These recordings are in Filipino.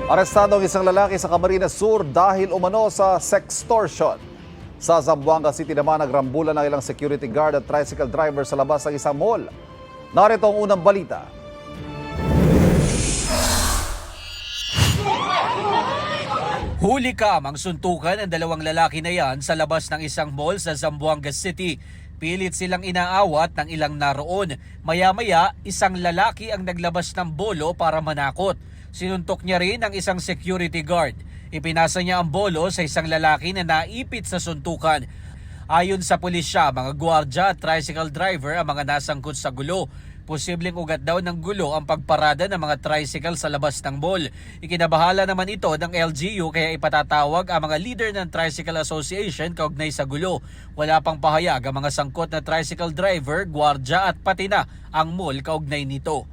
Arestado ang isang lalaki sa Camarines Sur dahil umano sa sextortion. Sa Zamboanga City naman, nagrambulan ng ilang security guard at tricycle driver sa labas ng isang mall. Narito ang unang balita. Huli ang suntukan ng dalawang lalaki na yan sa labas ng isang mall sa Zamboanga City. Pilit silang inaawat ng ilang naroon. Maya-maya, isang lalaki ang naglabas ng bolo para manakot. Sinuntok niya rin ang isang security guard. Ipinasa niya ang bolo sa isang lalaki na naipit sa suntukan. Ayon sa pulisya, mga gwardiya at tricycle driver ang mga nasangkot sa gulo. Posibleng ugat daw ng gulo ang pagparada ng mga tricycle sa labas ng mall. Ikinabahala naman ito ng LGU kaya ipatatawag ang mga leader ng Tricycle Association kaugnay sa gulo. Wala pang pahayag ang mga sangkot na tricycle driver, gwardiya at pati na ang mall kaugnay nito.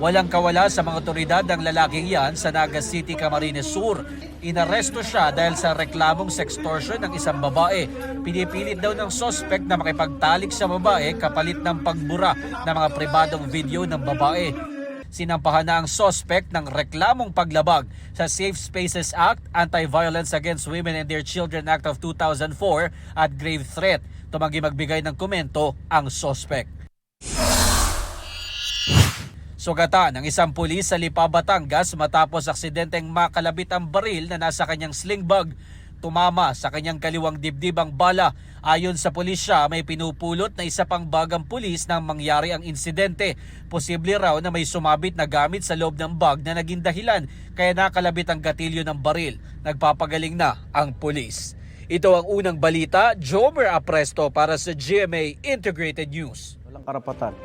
Walang kawala sa mga otoridad ang lalaking yan sa Naga City, Camarines Sur. Inaresto siya dahil sa reklamong sextortion ng isang babae. Pinipilit daw ng suspect na makipagtalik sa babae kapalit ng pagbura ng mga pribadong video ng babae. Sinampahan na ang suspect ng reklamong paglabag sa Safe Spaces Act, Anti-Violence Against Women and Their Children Act of 2004 at grave threat. Tumanggi magbigay ng komento ang suspect. Sugatan ng isang pulis sa Lipa, Batangas matapos aksidenteng makalabit ang baril na nasa kanyang sling bag. Tumama sa kanyang kaliwang dibdib ang bala. Ayon sa pulisya, may pinupulot na isa pang bagang pulis nang mangyari ang insidente. Posible raw na may sumabit na gamit sa loob ng bag na naging dahilan kaya nakalabit ang gatilyo ng baril. Nagpapagaling na ang pulis. Ito ang unang balita, Jomer Apresto para sa GMA Integrated News. Walang karapatan.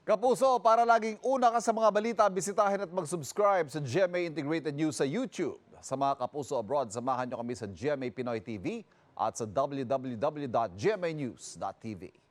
Kapuso, para laging una ka sa mga balita, bisitahin at mag-subscribe sa GMA Integrated News sa YouTube. Sa mga kapuso abroad, samahan nyo kami sa GMA Pinoy TV at sa www.gmanews.tv.